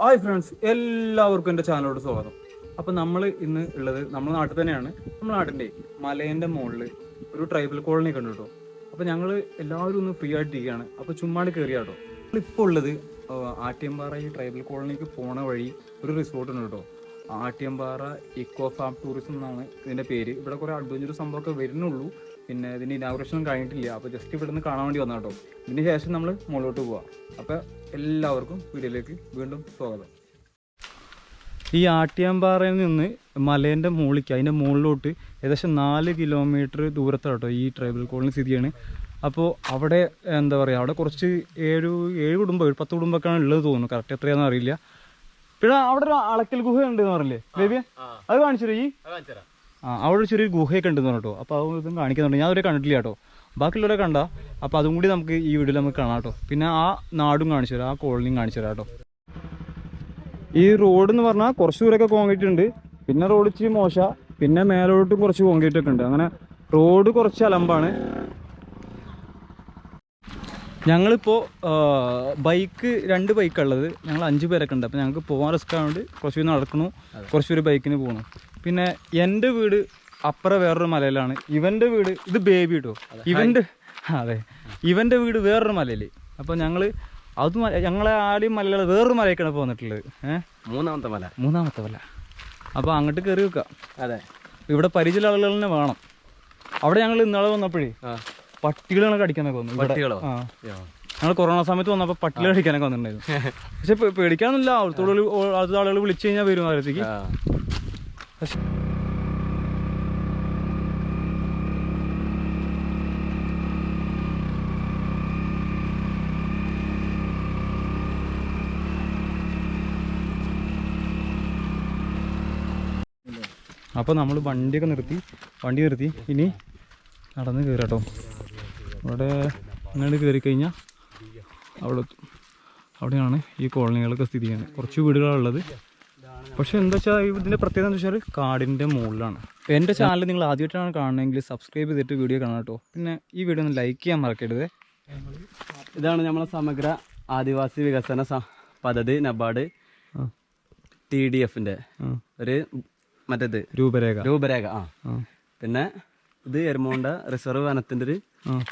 Hi friends, എല്ലാവർക്കും എൻ്റെ ചാനലോട് സ്വാഗതം. അപ്പോൾ നമ്മൾ ഇന്ന് ഉള്ളത് നമ്മുടെ നാട്ടിൽ തന്നെയാണ്. നമ്മുടെ നാട്ടിൻ്റെ മലേൻ്റെ മുകളിൽ ഒരു ട്രൈബൽ കോളനി കണ്ടു കേട്ടോ. അപ്പോൾ ഞങ്ങൾ എല്ലാവരും ഒന്ന് ഫ്രീ ആയിട്ടിരിക്കുകയാണ്. അപ്പോൾ ചുമ്മാണ്ട് കയറിയാട്ടോ. നമ്മളിപ്പോൾ ഉള്ളത് ആട്ടിയമ്പാറ ഈ ട്രൈബൽ കോളനിക്ക് പോണ വഴി ഒരു റിസോർട്ട് ഉണ്ട് കേട്ടോ. ആട്ടിയമ്പാറ ഇക്കോ ഫാം ടൂറിസം എന്നാണ് ഇതിൻ്റെ പേര്. ഇവിടെ കുറേ അഡ്വഞ്ചർ സംഭവമൊക്കെ വരുന്നുള്ളൂ. പിന്നെ ഇതിൻ്റെ ഇനാഗുറേഷൻ കഴിഞ്ഞിട്ടില്ല. അപ്പോൾ ജസ്റ്റ് ഇവിടെ നിന്ന് കാണാൻ വേണ്ടി വന്ന കേട്ടോ. ഇതിന് ശേഷം നമ്മൾ മുകളിലോട്ട് പോവാം. അപ്പോൾ എല്ലാവർക്കും വീഡിയോയിലേക്ക് വീണ്ടും സ്വാഗതം. ഈ ആട്ടിയമ്പാറയിൽ നിന്ന് മലേൻ്റെ മുകളിലേക്ക് അതിൻ്റെ മുകളിലോട്ട് ഏകദേശം 4 കിലോമീറ്റർ ദൂരത്താണ് കേട്ടോ ഈ ട്രൈബൽ കോളനി സ്ഥിതിയാണ്. അപ്പോൾ അവിടെ എന്താ പറയുക, അവിടെ കുറച്ച് 7 കുടുംബം 10 കുടുംബമൊക്കെയാണ് ഉള്ളത് തോന്നുന്നു. കറക്റ്റ് എത്രയാണെന്ന് അറിയില്ല. പിന്നെ അവിടെ ഒരു അളക്കൽ ഗുഹ ഉണ്ടെന്ന് പറഞ്ഞില്ലേ ബേബിയെ? അത് കാണിച്ചിട്ട് ഈ അവിടെ ചെറിയൊരു ഗുഹയൊക്കെ ഉണ്ടെന്ന് പറഞ്ഞു കേട്ടോ. അപ്പോൾ അതും കാണിക്കുന്നുണ്ട്. ഞാൻ അവരെ കണ്ടിട്ടില്ല കേട്ടോ. ബാക്കിയുള്ളവരെ കണ്ട. അപ്പോൾ അതും കൂടി നമുക്ക് ഈ വീഡിയോയിൽ നമുക്ക് കാണാം കേട്ടോ. പിന്നെ ആ നാടും കാണിച്ചു തരാം, ആ കോളനിയും കാണിച്ചു തരാം കേട്ടോ. ഈ റോഡ് എന്ന് പറഞ്ഞാൽ കുറച്ച് ദൂരമൊക്കെ കോൺക്രീറ്റ് ഉണ്ട്. പിന്നെ റോഡ് ഇച്ചിരി മോശ. പിന്നെ മേലോട്ടും കുറച്ച് കോൺക്രീറ്റ് ഒക്കെ ഉണ്ട്. അങ്ങനെ റോഡ് കുറച്ച് അലമ്പാണ്. ഞങ്ങളിപ്പോൾ ബൈക്ക് 2 ബൈക്കുള്ളത്. ഞങ്ങൾ 5 പേരൊക്കെ ഉണ്ട്. അപ്പോൾ ഞങ്ങൾക്ക് പോകാൻ റിസ്ക് ആയതുകൊണ്ട് കുറച്ച് നടക്കണു, കുറച്ചൊരു ബൈക്കിന് പോകണം. പിന്നെ എൻ്റെ വീട് അപ്പുറം വേറൊരു മലയിലാണ്. ഇവൻ്റെ വീട് ഇത് ബേബി കേട്ടോ. ഇവൻ്റെ വീട് വേറൊരു മലയിൽ. അപ്പോൾ ഞങ്ങളെ ആദ്യം മലയിലുള്ള വേറൊരു മലയൊക്കെയാണ് പോന്നിട്ടുള്ളത്. മൂന്നാമത്തെ മല. അപ്പോൾ അങ്ങോട്ട് കയറി വെക്കാം. അതെ, ഇവിടെ പരിചയ ആളുകൾ തന്നെ വേണം. അവിടെ ഞങ്ങൾ ഇന്നാളെ വന്നപ്പോഴേ പട്ടികളൊക്കെ അടിക്കാനൊക്കെ വന്നു. ഞങ്ങൾ കൊറോണ സമയത്ത് വന്നപ്പോൾ പട്ടികൾ അടിക്കാനൊക്കെ വന്നിട്ടുണ്ടായിരുന്നു. പക്ഷെ പേടിക്കാനൊന്നുമില്ല. അടുത്ത ആളുകൾ വിളിച്ചു കഴിഞ്ഞാൽ വരും നേരത്തേക്ക്. അപ്പോൾ നമ്മൾ വണ്ടി നിർത്തി ഇനി നടന്ന് കയറാട്ടോ. അവിടെ അങ്ങോട്ട് കയറി കഴിഞ്ഞാൽ അവിടെയാണ് ഈ കോളനികളൊക്കെ സ്ഥിതി ചെയ്യുന്നത്. കുറച്ച് വീടുകളുള്ളത്. പക്ഷെ എന്താ വെച്ചാൽ ഇതിൻ്റെ പ്രത്യേകത എന്ന് വെച്ചാൽ കാടിൻ്റെ മുകളിലാണ്. എൻ്റെ ചാനൽ നിങ്ങൾ ആദ്യമായിട്ടാണ് കാണണമെങ്കിൽ സബ്സ്ക്രൈബ് ചെയ്തിട്ട് വീഡിയോ കാണാം കേട്ടോ. പിന്നെ ഈ വീഡിയോ ഒന്ന് ലൈക്ക് ചെയ്യാൻ മറക്കരുത്. ഇതാണ് നമ്മളെ സമഗ്ര ആദിവാസി വികസന പദ്ധതി നബാർഡ് TDFന്റെ ഒരു മറ്റേത് രൂപരേഖ. പിന്നെ ഇത് എരമോണ്ട റിസർവ് വനത്തിന്റെ ഒരു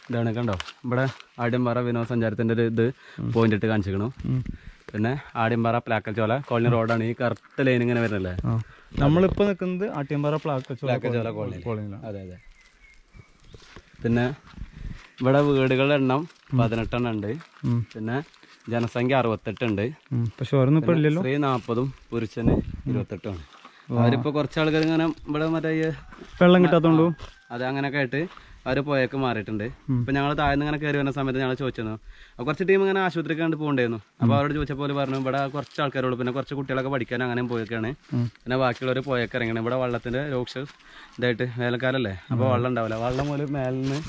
ഇതാണ്. കണ്ടോ, ഇവിടെ ആടിയമ്പാറ വിനോദസഞ്ചാരത്തിന്റെ ഒരു ഇത് പോയിന്റ് ഇട്ട് കാണിച്ചിരിക്കണു. പിന്നെ ആടിയമ്പാറ പ്ലാക്കൽച്ചോല കോളനി റോഡാണ്. ഈ കറുത്ത ലൈൻ ഇങ്ങനെ വരുന്നല്ലേ. നമ്മളിപ്പോ നിൽക്കുന്നത് ആട്ടിയമ്പാറ പ്ലാക്കൽച്ചോല കോളനിയിലാണ്. അതെ. പിന്നെ ഇവിടെ വീടുകളുടെ എണ്ണം 18 ഉണ്ട്. പിന്നെ ജനസംഖ്യ 68 ഉണ്ട്. പക്ഷെ സ്ത്രീ 40 പുരുഷന് 28 ആണ്. അവരിപ്പോ കുറച്ച് ആൾക്കാർ ഇങ്ങനെ ഇവിടെ മറ്റേ വെള്ളം കിട്ടാത്തോണ്ടു അത് അങ്ങനെയൊക്കെ ആയിട്ട് അവർ പോയേക്ക് മാറിയിട്ടുണ്ട്. ഇപ്പൊ ഞങ്ങൾ താഴ്ന്ന് ഇങ്ങനെ കയറി വരുന്ന സമയത്ത് ഞങ്ങൾ ചോദിച്ചിരുന്നു. കുറച്ച് ടീം ഇങ്ങനെ ആശുപത്രിക്ക് കണ്ട് പോകണ്ടായിരുന്നു. അപ്പോൾ അവരോട് ചോദിച്ചപ്പോൾ പറഞ്ഞു ഇവിടെ കുറച്ച് ആൾക്കാരോട് പിന്നെ കുറച്ച് കുട്ടികളൊക്കെ പഠിക്കാൻ അങ്ങനെ പോയൊക്കെയാണ്. പിന്നെ ബാക്കിയുള്ളവർ പോയൊക്കെ ഇറങ്ങണം. ഇവിടെ വെള്ളത്തിന്റെ ഇതായിട്ട് വേനൽക്കാലല്ലേ, അപ്പോൾ വെള്ളം ഉണ്ടാവില്ല. വെള്ളം പോലെ മേലിൽ നിന്ന്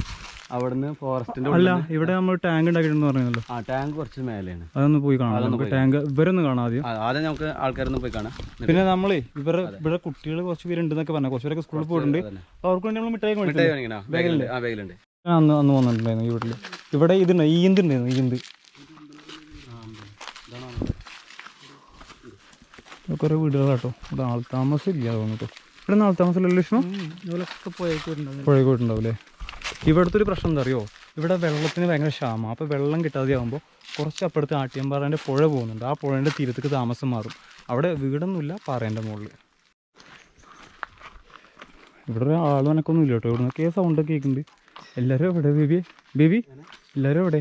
അവിടുന്ന് ഫോറസ്റ്റിന്റെ അല്ല, ഇവിടെ നമ്മൾ ടാങ്ക് ഉണ്ടാക്കിയിട്ടുണ്ടെന്ന് പറഞ്ഞല്ലോ. ടാങ്ക് കുറച്ച് മേലെയാണ്. അതൊന്ന് പോയി കാണാം. ടാങ്ക് ഇവരൊന്ന് കാണാം ആദ്യം നമുക്ക് ആൾക്കാരൊന്ന് പോയി കാണാം. പിന്നെ നമ്മളെ ഇവിടെ കുട്ടികൾ കുറച്ച് പേരുണ്ടെന്നൊക്കെ പറഞ്ഞു. കുറച്ചുപേരൊക്കെ സ്കൂളിൽ പോയിട്ടുണ്ട്. അവർക്ക് വേണ്ടി നമ്മൾ മിഠായി ബാഗിലുണ്ട്. അന്ന് വന്നിട്ടുണ്ടായിരുന്നു ഈ വീട്ടില്. ഇവിടെ ഇതുണ്ട്, ഈന്തുണ്ടായിരുന്നു. കുറെ വീടുകളാട്ടോ. ഇവിടെ ആൾ താമസം ഇല്ല തോന്നിട്ടോ. ഇവിടെ ആൾ താമസമില്ലല്ലോ. ഇഷ്ടം പുഴയ്ക്ക് പോയിട്ടുണ്ടാവില്ലേ. ഇവിടുത്തെ ഒരു പ്രശ്നം എന്താ അറിയോ, ഇവിടെ വെള്ളത്തിന് ഭയങ്കര ക്ഷാമം. അപ്പോൾ വെള്ളം കിട്ടാതെ ആകുമ്പോൾ കുറച്ച് അപ്പുറത്ത് ആട്ടിയമ്പാറേൻ്റെ പുഴ പോകുന്നുണ്ട്. ആ പുഴേൻ്റെ തീരത്തേക്ക് താമസം മാറും. അവിടെ വീടൊന്നുമില്ല, പാറേൻ്റെ മുകളിൽ. ഇവിടെ ആൾ നനക്കൊന്നും ഇല്ല കേട്ടോ. ഇവിടുന്നൊക്കെ സൗണ്ടൊക്കെ കേൾക്കുന്നുണ്ട്. എല്ലാവരും എവിടെ ബേബി എല്ലാവരും എവിടെ?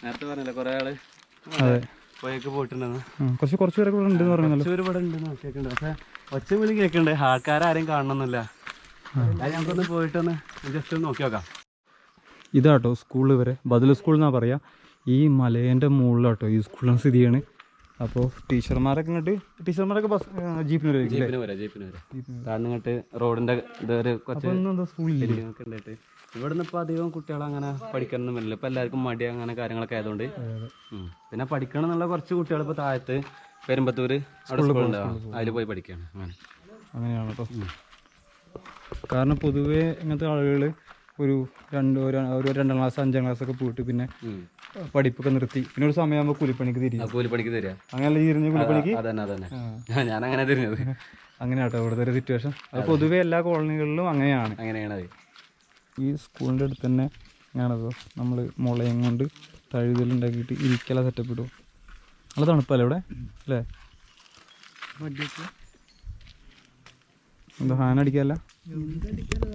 നേരത്തെ പറഞ്ഞല്ലോ കുറേ ആള്. അതെ, പോയൊക്കെ പോയിട്ടുണ്ടെന്ന്. കുറച്ച് പേരൊക്കെ ഇവിടെ ഉണ്ടെന്ന് പറഞ്ഞല്ലോ. പക്ഷെ ഒച്ച വിളി കേൾക്കണ്ടേ, ആൾക്കാരും കാണണമെന്നില്ല. ഞങ്ങൾക്കൊന്ന് പോയിട്ടൊന്ന് ജസ്റ്റ് ഒന്ന് നോക്കി നോക്കാം. ഇതാട്ടോ സ്കൂൾ. വരെ ബദൽ സ്കൂൾ എന്നാണ് പറയുക. ഈ മലേൻ്റെ മുകളിലാട്ടോ ഈ സ്കൂളിന് സ്ഥിതിയാണ്. അപ്പോൾ ടീച്ചർമാരൊക്കെ ബസ് ജീപ്പിന് വരാം. ഇങ്ങോട്ട് റോഡിന്റെ സ്കൂളിലൊക്കെ ഉണ്ടായിട്ട് ഇവിടുന്ന് ഇപ്പൊ അധികം കുട്ടികൾ അങ്ങനെ പഠിക്കാനൊന്നും വരില്ല. ഇപ്പൊ എല്ലാവർക്കും മടി അങ്ങനെ കാര്യങ്ങളൊക്കെ ആയതുകൊണ്ട്. പിന്നെ പഠിക്കണം എന്നുള്ള കുറച്ച് കുട്ടികൾ ഇപ്പൊ താഴത്ത് പെരുമ്പത്തൂര് അവിടെ സ്കൂളുണ്ടാവും, അതിൽ പോയി പഠിക്കുകയാണ്. അങ്ങനെയാണ് കേട്ടോ. കാരണം പൊതുവേ ഇങ്ങനത്തെ ആളുകൾ ഒരു 2ാം ക്ലാസ് 5ാം ക്ലാസ്സൊക്കെ പോയിട്ട് പിന്നെ പഠിപ്പൊക്കെ നിർത്തി പിന്നെ ഒരു സമയമാകുമ്പോൾ കൂലിപ്പണിക്ക് തിരിയും. കൂലിപ്പണിക്ക് തരിക. അങ്ങനെയല്ല തിരിഞ്ഞ കൂലിപ്പണിക്ക്. അതന്നെ ഞാൻ അങ്ങനെ തിരിഞ്ഞത്. അങ്ങനെയാട്ടോ ഇവിടുത്തെ ഒരു സിറ്റുവേഷൻ. അത് പൊതുവെ എല്ലാ കോളനികളിലും അങ്ങനെയാണ്. അങ്ങനെയാണത്. ഈ സ്കൂളിൻ്റെ അടുത്ത് തന്നെ ഞാനതോ നമ്മൾ മുളയും കൊണ്ട് തഴുതലുണ്ടാക്കിയിട്ട് ഇരിക്കല സെറ്റപ്പ് ഇടും. നല്ല തണുപ്പല്ലേ ഇവിടെ അല്ലേ? എന്താ ആന അടിക്കാല്ല?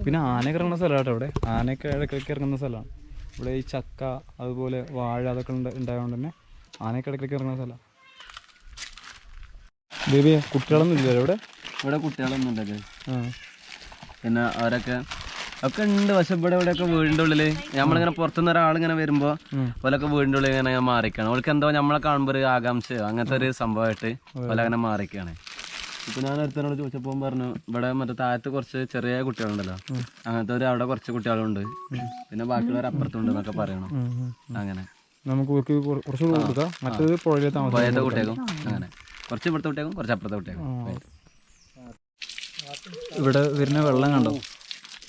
പിന്നെ ആനയൊക്കെ ഇറങ്ങുന്ന സ്ഥലമാണ് കേട്ടോ ഇവിടെ. ആനയൊക്കെ ഇടയ്ക്കിടയ്ക്ക് ഇറങ്ങുന്ന സ്ഥലമാണ് ഇവിടെ. ഈ ചക്ക അതുപോലെ വാഴ അതൊക്കെ ഉണ്ടായതുകൊണ്ട് തന്നെ ആനയൊക്കെ ഇടയ്ക്കിടയ്ക്ക് ഇറങ്ങുന്ന സ്ഥലമാണ്. ബേബിയെ കുട്ടികളൊന്നും ഇല്ലല്ലോ ഇവിടെ? ഇവിടെ കുട്ടികളൊന്നും ഉണ്ടല്ലേ? പിന്നെ അവരൊക്കെ ഒക്കെ ഉണ്ട്. പക്ഷെ ഇവിടെ ഇവിടെയൊക്കെ വീടിൻ്റെ ഉള്ളിൽ നമ്മളിങ്ങനെ പുറത്തുനിന്ന് ഒരാളിങ്ങനെ വരുമ്പോൾ ഓലൊക്കെ വീടിൻ്റെ ഉള്ളിൽ ഇങ്ങനെ മാറിക്കാണ്. അവൾക്ക് എന്തോ നമ്മളെ കാണുമ്പോൾ ഒരു ആകാംക്ഷയോ അങ്ങനത്തെ ഒരു സംഭവമായിട്ട് ഓല അങ്ങനെ മാറിക്കാണ്. ഇപ്പൊ ഞാൻ ഒരുത്തനോട് ചോദിച്ചപ്പോൾ പറഞ്ഞു ഇവിടെ മറ്റേ താഴത്ത് കുറച്ച് ചെറിയ കുട്ടികളുണ്ടല്ലോ, അങ്ങനത്തെ ഒരു അവിടെ കുറച്ച് കുട്ടികളുണ്ട്, പിന്നെ ബാക്കിയുള്ളവർ അപ്പുറത്തുണ്ട് എന്നൊക്കെ പറയണം. അങ്ങനെ നമുക്ക് കുറച്ച് കൊടുക്കാം. മറ്റേത് പുഴയിലെ കുട്ടിയാക്കും. അങ്ങനെ കുറച്ച് ഇവിടുത്തെ കുട്ടിയാക്കും കുറച്ച് അപ്പുറത്തെ കുട്ടിയാക്കും. ഇവിടെ വരുന്ന വെള്ളം കണ്ടോ?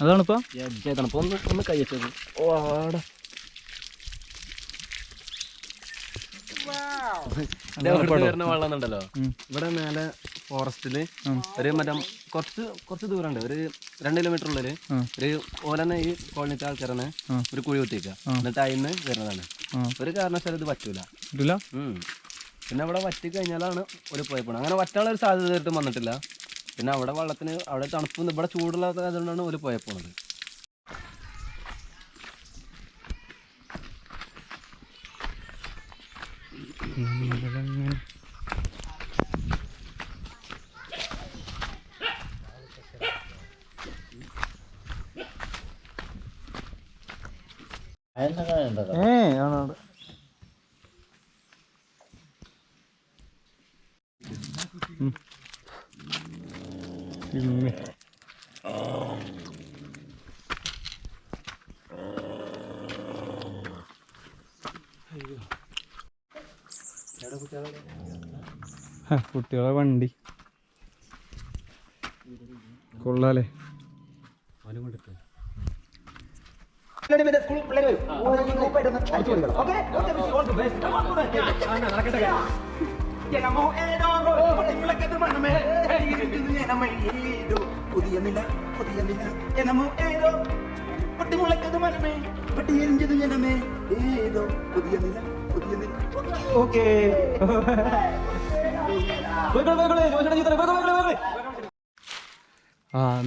അതാണിപ്പോ ഒന്ന് കൈ വെച്ചത്. വരുന്ന വെള്ളം ഉണ്ടല്ലോ ഇവിടെ മേലെ ഫോറസ്റ്റില് ഒരു മറ്റേ കുറച്ച് ദൂരമുണ്ട്, ഒരു 2 കിലോമീറ്റർ ഉള്ളില് ഒരു ഓലെന്നെ ഈ കോളനിത്തെ ആൾക്കാരെന്നെ ഒരു കുഴി കുത്തിക്കുക. എന്നിട്ട് അതിന് വരുന്നതാണ്. ഒരു കാരണവശാലും ഇത് പറ്റൂല. പിന്നെ അവിടെ വറ്റി കഴിഞ്ഞാലാണ് ഒരു പോയപ്പോണ്. അങ്ങനെ വറ്റാനുള്ള ഒരു സാധ്യത തീർത്തും വന്നിട്ടില്ല. പിന്നെ അവിടെ വെള്ളത്തിന് അവിടെ തണുപ്പ് ഇവിടെ ചൂടുള്ളത് അതുകൊണ്ടാണ് ഒരു പോയപ്പോണത്. ആണ് കുട്ടികളെ വണ്ടി കൊള്ളാലേ.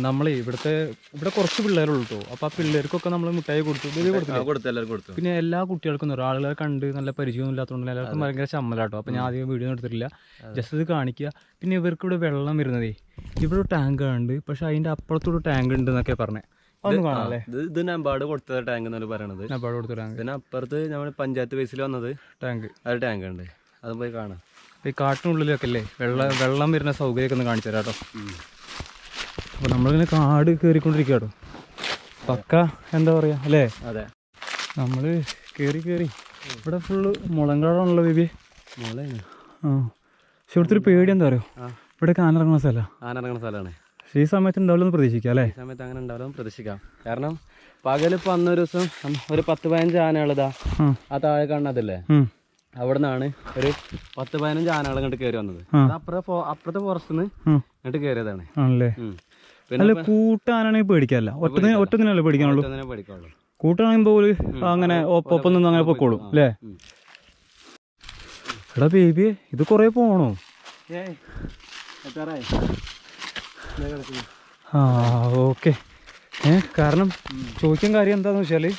നമ്മളെ ഇവിടെ കുറച്ച് പിള്ളേരുള്ളൂ കേട്ടോ. അപ്പൊ ആ പിള്ളേർക്കൊക്കെ നമ്മൾ മിഠായി കൊടുത്തു. പിന്നെ എല്ലാ കുട്ടികൾക്കും ഒരാളുകളെ കണ്ട് നല്ല പരിചയമൊന്നും ഇല്ലാത്തതുകൊണ്ട് എല്ലാവർക്കും ഭയങ്കര ചമ്മലാട്ടോ. അപ്പൊ ഞാൻ ആദ്യം വീഡിയോ എടുത്തിട്ടില്ല, ജസ്റ്റ് ഇത് കാണിക്കുക. പിന്നെ ഇവർക്ക് ഇവിടെ വെള്ളം വരുന്നതേ ഇവിടെ ടാങ്ക് ഉണ്ട്, പക്ഷെ അതിന്റെ അപ്പുറത്തൊരു ടാങ്ക് ഉണ്ട് എന്നൊക്കെ പറഞ്ഞേ. അതൊന്നും കാണാല്ലേ? ഇത് നമ്പാട് കൊടുത്ത ടാങ്ക് എന്നാണ് പറയണത്. നമ്പാട് കൊടുത്ത ടാങ്ക്. പിന്നെ അപ്പുറത്ത് നമ്മൾ പഞ്ചായത്ത് ബേസിൽ വന്നത് ടാങ്ക്, അത് ടാങ്ക് ഉണ്ട്, അത് പോയി കാണാം. ഈ കാട്ടിനുള്ളിലൊക്കെ അല്ലേ വെള്ളം വരുന്ന സൗകര്യമൊക്കെ ഒന്ന് കാണിച്ചു തരാം കേട്ടോ. അപ്പോൾ നമ്മളിങ്ങനെ കാട് കയറിക്കൊണ്ടിരിക്കുക കേട്ടോ. പക്ക എന്താ പറയുക അല്ലേ? അതെ, നമ്മൾ കയറി ഇവിടെ ഫുള്ള് മുളങ്കാടാണല്ലോ ബേബി. പക്ഷെ ഇവിടുത്തെ ഒരു പേടി എന്താ പറയുക, ഇവിടെ ആനിറങ്ങുന്ന സ്ഥലമാണ്. പക്ഷേ ഈ സമയത്ത് ഉണ്ടാവില്ലെന്ന് പ്രതീക്ഷിക്കാം അല്ലേ? ഈ സമയത്ത് അങ്ങനെ ഉണ്ടാവില്ലെന്ന് പ്രതീക്ഷിക്കാം. കാരണം പകലിപ്പോൾ അന്നൊരു ദിവസം ഒരു 10-15 ആനകളിതാ ആ താഴെ കാണുന്നതല്ലേ, അവിടെ നിന്നാണ് ഒരു 10-15 ആനകൾ ഇങ്ങോട്ട് കയറി വന്നത്. അപ്പുറത്തെ ഫോറസ്റ്റിൽ നിന്ന് ഇങ്ങോട്ട് കയറിയതാണ്. ആണല്ലേ? പിന്നെ കൂട്ടാനാണെങ്കിൽ പേടിക്കാല്ല, ഒറ്റത്തിനല്ലേ പേടിക്കാനുള്ളൂ. കൂട്ടാണെങ്കിൽ അങ്ങനെ ഒപ്പം നിന്ന് അങ്ങനെ പൊക്കോളും അല്ലേ? എടാ ബേബി ഇത് കൊറേ പോണോ? ഓക്കെ. കാരണം ചോദിക്കാൻ കാര്യം എന്താന്ന് വെച്ചാല്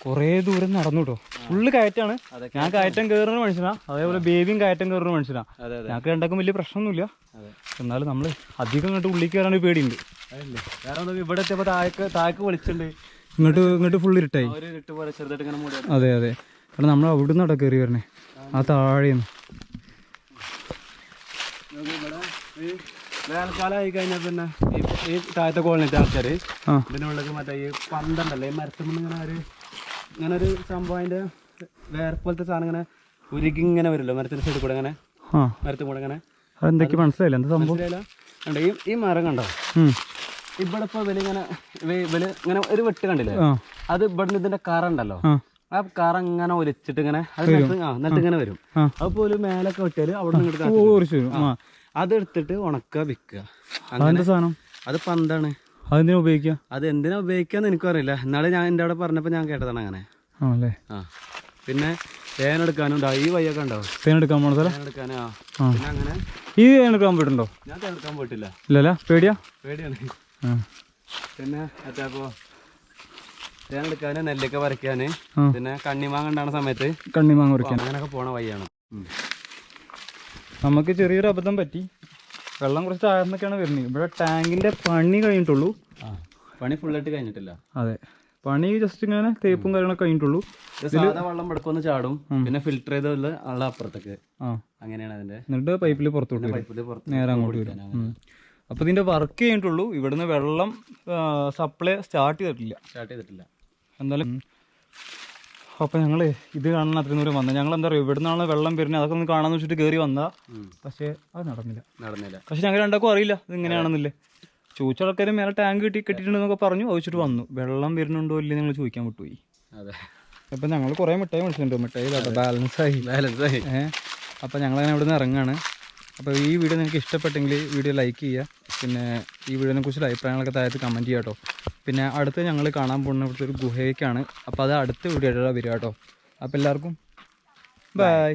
കൊറേ ദൂരം നടന്നു കേട്ടോ. ഫുള്ള് കയറ്റാണ്. ഞാൻ കയറ്റം കയറുന്ന മനുഷ്യനാ, അതേപോലെ ബേബിയും കയറ്റം കയറുന്ന മനുഷ്യനാ. ഞങ്ങൾക്ക് രണ്ടാക്കും വലിയ പ്രശ്നമൊന്നുമില്ല. എന്നാലും നമ്മള് അധികം ഇങ്ങോട്ട് ഉള്ളിൽ കയറാൻ പേടിയുണ്ട്. ഇവിടെ എത്തിയപ്പോ താഴേക്ക് വിളിച്ചിട്ടുണ്ട്, ഇങ്ങോട്ട് ഫുൾ ഇരുട്ടായി. അതെ കാരണം നമ്മൾ അവിടെ നിന്നാണ് കയറി വരണേ, ആ താഴെന്ന്. വേനൽക്കാലമായി കഴിഞ്ഞാൽ പിന്നെ ഈ താഴത്തെ കോളനിത്തെ ആൾക്കാർ ഇതിനുള്ളിൽ മറ്റേ ഈ പന്തണ്ടല്ലേ, ഈ മരത്തുമ്പോൾ ഇങ്ങനെ ഒരു സംഭവം അതിന്റെ വേറെ പോലത്തെ സാധനം ഇങ്ങനെ ഉരുകി ഇങ്ങനെ വരുമല്ലോ മരത്തിന്റെ സൈഡിൽ കൂടെ, ഇങ്ങനെ മരത്തിൽ കൂടെ ഇങ്ങനെ. അതെന്തൊക്കെ മനസ്സിലായില്ല, എന്താ സംഭവം? ഈ മരം കണ്ടോ, ഇവിടെ ഇപ്പൊ ഇങ്ങനെ ഒരു വെട്ട് കണ്ടില്ലേ, അത് ഇവിടുന്ന് ഇതിന്റെ കറ ഉണ്ടല്ലോ, ആ കറ അങ്ങനെ ഒലിച്ചിട്ട് ഇങ്ങനെ അത് എന്നിട്ട് ഇങ്ങനെ വരും. അപ്പോൾ ഒരു മേലൊക്കെ വെട്ടിയാൽ അവിടെ നിന്ന് അതെടുത്തിട്ട് ഉണക്കുക വിൽക്കുക. അങ്ങനെ സാധനം അത് പന്താണ്. അതെന്തിനാ ഉപയോഗിക്കുക? അത് എന്തിനാ ഉപയോഗിക്കാന്ന് എനിക്കും അറിയില്ല. എന്നാലും ഞാൻ എൻ്റെ അവിടെ പറഞ്ഞപ്പോൾ ഞാൻ കേട്ടതാണ് അങ്ങനെ. പിന്നെ തേനെടുക്കാനും ഈ വയ്യൊക്കെ ഉണ്ടാവും. തേനെടുക്കാൻ പോണ സ്ഥലം തേനെടുക്കാനാ. പിന്നെ അങ്ങനെ ഈ തേനെടുക്കാൻ പോയിട്ടുണ്ടോ? ഞാൻ തേനെടുക്കാൻ പോയിട്ടില്ല. ഇല്ലല്ല, പേടിയാണ്. പിന്നെ മറ്റേപ്പോ തേനെടുക്കാന് നെല്ലൊക്കെ പറിക്കാന് പിന്നെ കണ്ണിമാങ്ങ ഉണ്ടാകുന്ന സമയത്ത് കണ്ണിമാങ്ങ പറിക്കാൻ അങ്ങനെയൊക്കെ പോണ വഴിയാണ്. നമുക്ക് ചെറിയൊരു അബദ്ധം പറ്റി. വെള്ളം കുറച്ച് താഴ്ന്നൊക്കെയാണ് വരുന്നത്. ഇവിടെ ടാങ്കിന്റെ പണി കഴിഞ്ഞിട്ടുള്ളൂ. പണി ഫുള്ളായിട്ട് കഴിഞ്ഞിട്ടില്ല. അതെ, പണി ജസ്റ്റ് ഇങ്ങനെ തേപ്പും കാര്യങ്ങളൊക്കെ കഴിഞ്ഞിട്ടുള്ളൂ. സാധാ വെള്ളം എടുക്കൊന്ന് ചാടും, പിന്നെ ഫിൽറ്റർ ചെയ്ത വെള്ളം അപ്പുറത്തേക്ക്. അങ്ങനെയാണ് അതിന്റെ. എന്നിട്ട് പൈപ്പിൽ പുറത്തോട്ട് നേരെ അങ്ങോട്ട് വരും. അപ്പൊ ഇതിന്റെ വർക്ക് കഴിഞ്ഞിട്ടുള്ളൂ. ഇവിടുന്ന് വെള്ളം സപ്ലൈ സ്റ്റാർട്ട് ചെയ്തിട്ടില്ല. എന്തായാലും അപ്പൊ ഞങ്ങള് ഇത് കാണാൻ അത്രയും ദൂരം വന്നത്. ഞങ്ങൾ എന്താ പറയുക, ഇവിടുന്നാണ് വെള്ളം വരുന്നത്, അതൊക്കെ ഒന്ന് കാണാന്ന് വെച്ചിട്ട് കയറി വന്നാ. പക്ഷെ അത് നടന്നില്ല. പക്ഷെ ഞങ്ങൾ രണ്ടാക്കും അറിയില്ല ഇത് ഇങ്ങനെയാണെന്നില്ലേ. ചോദിച്ച ആൾക്കാരും മേലെ ടാങ്ക് കെട്ടിയിട്ടുണ്ടെന്നൊക്കെ പറഞ്ഞു. ചോദിച്ചിട്ട് വന്നു. വെള്ളം വരുന്നുണ്ടോ ഇല്ലേ നിങ്ങൾ ചോദിക്കാൻ വിട്ടുപോയി. അപ്പൊ ഞങ്ങൾ കുറെ മിഠായി മേടിച്ചിട്ടുണ്ട്. മിഠായി ബാലൻസ് ആയി. അപ്പൊ ഞങ്ങളങ്ങനെ ഇവിടെ നിന്ന് ഇറങ്ങാണ്. അപ്പോൾ ഈ വീഡിയോ നിങ്ങൾക്ക് ഇഷ്ടപ്പെട്ടെങ്കിൽ വീഡിയോ ലൈക്ക് ചെയ്യുക. പിന്നെ ഈ വീഡിയോനെ കുറിച്ചുള്ള അഭിപ്രായങ്ങളൊക്കെ താഴത്ത് കമൻറ്റ് ചെയ്യുക കേട്ടോ. പിന്നെ അടുത്ത് ഞങ്ങൾ കാണാൻ പോകുന്ന ഇവിടുത്തെ ഒരു ഗുഹയ്ക്കാണ്. അപ്പോൾ അത് അടുത്ത വീഡിയോ വരിക കേട്ടോ. അപ്പോൾ എല്ലാവർക്കും ബൈ.